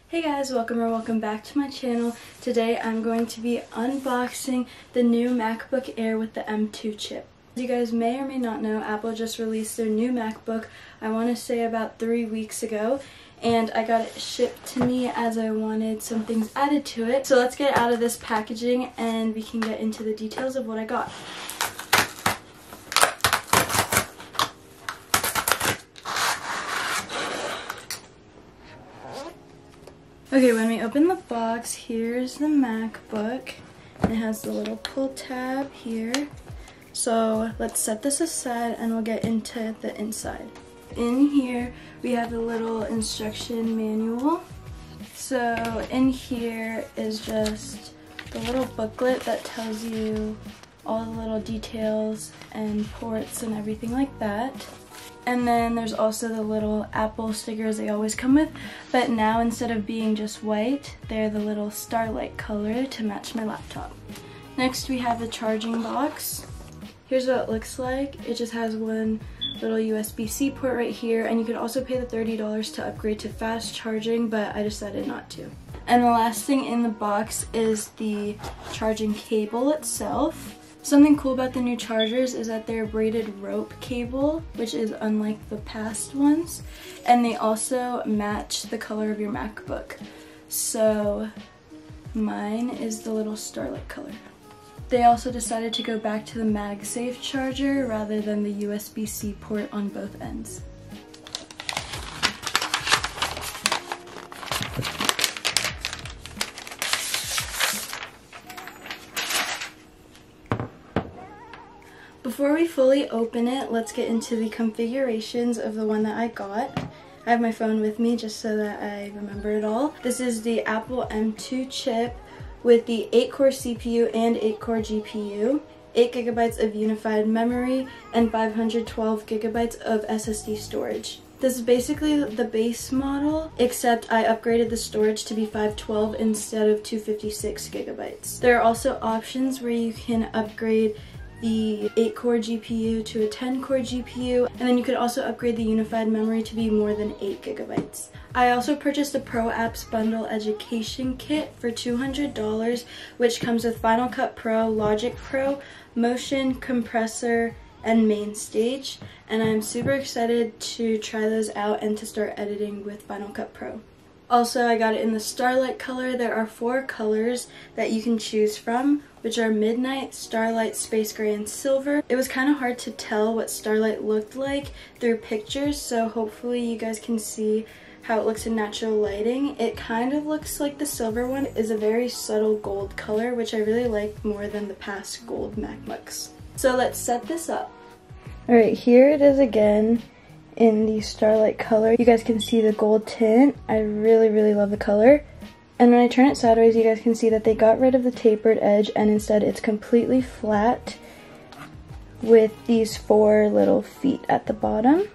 Hey guys, welcome back to my channel. Today I'm going to be unboxing the new MacBook Air with the M2 chip. As you guys may or may not know, Apple just released their new MacBook, I want to say about 3 weeks ago, and I got it shipped to me as I wanted some things added to it. So let's get out of this packaging and we can get into the details of what I got. Okay, when we open the box, here's the MacBook. It has the little pull tab here. So let's set this aside and we'll get into the inside. In here, we have the little instruction manual. So in here is just the little booklet that tells you all the little details and ports and everything like that. And then there's also the little Apple stickers they always come with, but now instead of being just white, they're the little Starlight color to match my laptop. Next we have the charging box. Here's what it looks like. It just has one little USB-C port right here, and you could also pay the $30 to upgrade to fast charging, but I decided not to. And the last thing in the box is the charging cable itself. Something cool about the new chargers is that they're braided rope cable, which is unlike the past ones, and they also match the color of your MacBook. So mine is the little Starlight color. They also decided to go back to the MagSafe charger rather than the USB-C port on both ends. Before we fully open it, let's get into the configurations of the one that I got. I have my phone with me just so that I remember it all. This is the Apple M2 chip with the 8-core CPU and 8-core GPU, 8 GB of unified memory, and 512 GB of SSD storage. This is basically the base model, except I upgraded the storage to be 512 instead of 256 GB. There are also options where you can upgrade the 8-core GPU to a 10-core GPU, and then you could also upgrade the unified memory to be more than 8 GB. I also purchased a Pro Apps Bundle Education Kit for $200, which comes with Final Cut Pro, Logic Pro, Motion, Compressor, and Main Stage, and I'm super excited to try those out and to start editing with Final Cut Pro. Also, I got it in the Starlight color. There are 4 colors that you can choose from, which are Midnight, Starlight, Space Gray, and Silver. It was kind of hard to tell what Starlight looked like through pictures, so hopefully you guys can see how it looks in natural lighting. It kind of looks like the Silver one is a very subtle gold color, which I really like more than the past gold MacBooks. So let's set this up. Alright, here it is again in the Starlight color. You guys can see the gold tint. I really love the color. And when I turn it sideways, you guys can see that they got rid of the tapered edge and instead it's completely flat with these 4 little feet at the bottom.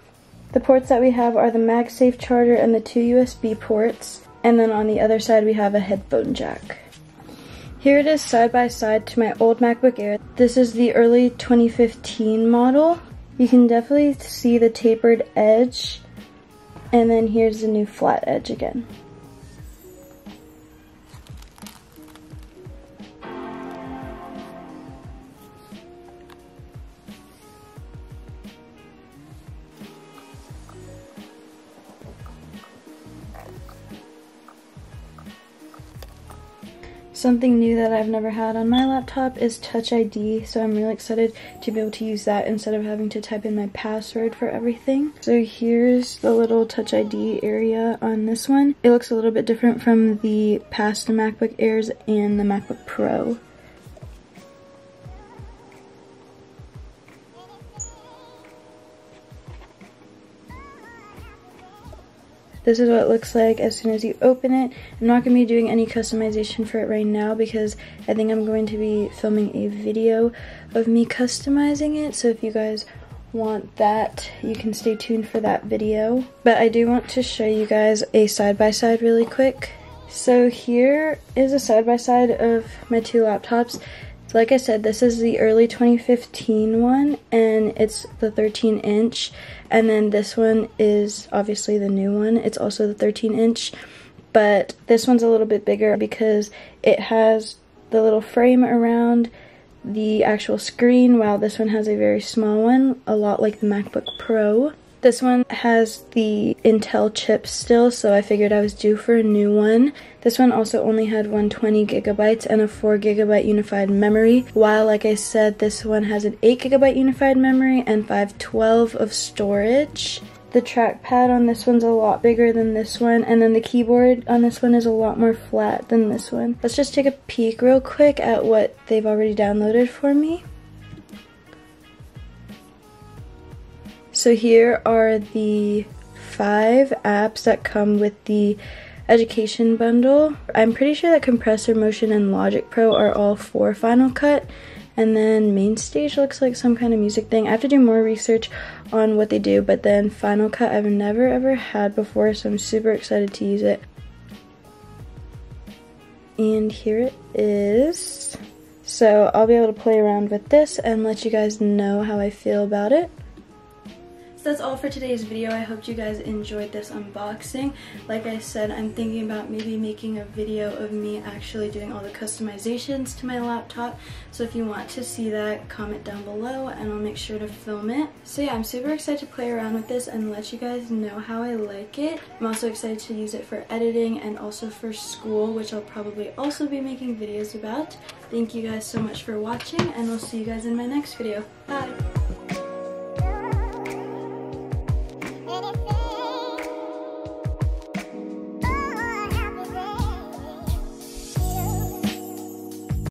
The ports that we have are the MagSafe charger and the 2 USB ports, and then on the other side we have a headphone jack. Here it is side by side to my old MacBook Air. This is the early 2015 model. You can definitely see the tapered edge, and then here's the new flat edge again. Something new that I've never had on my laptop is Touch ID, so I'm really excited to be able to use that instead of having to type in my password for everything. So here's the little Touch ID area on this one. It looks a little bit different from the past MacBook Airs and the MacBook Pro. This is what it looks like as soon as you open it. I'm not going to be doing any customization for it right now because I think I'm going to be filming a video of me customizing it. So if you guys want that, you can stay tuned for that video. But I do want to show you guys a side-by-side really quick. So here is a side-by-side of my 2 laptops. Like I said, this is the early 2015 one, and it's the 13-inch, and then this one is obviously the new one. It's also the 13-inch, but this one's a little bit bigger because it has the little frame around the actual screen, while this one has a very small one, a lot like the MacBook Pro. This one has the Intel chip still, so I figured I was due for a new one. This one also only had 120 gigabytes and a 4 gigabyte unified memory, while like I said, this one has an 8 gigabyte unified memory and 512 of storage. The trackpad on this one's a lot bigger than this one, and then the keyboard on this one is a lot more flat than this one. Let's just take a peek real quick at what they've already downloaded for me. So here are the 5 apps that come with the education bundle. I'm pretty sure that Compressor, Motion, and Logic Pro are all for Final Cut. And then Main Stage looks like some kind of music thing. I have to do more research on what they do, but then Final Cut I've never ever had before, so I'm super excited to use it. And here it is. So I'll be able to play around with this and let you guys know how I feel about it. So that's all for today's video. I hope you guys enjoyed this unboxing. Like I said, I'm thinking about maybe making a video of me actually doing all the customizations to my laptop. So if you want to see that, comment down below and I'll make sure to film it. So yeah, I'm super excited to play around with this and let you guys know how I like it. I'm also excited to use it for editing and also for school, which I'll probably also be making videos about. Thank you guys so much for watching, and I'll see you guys in my next video. Bye!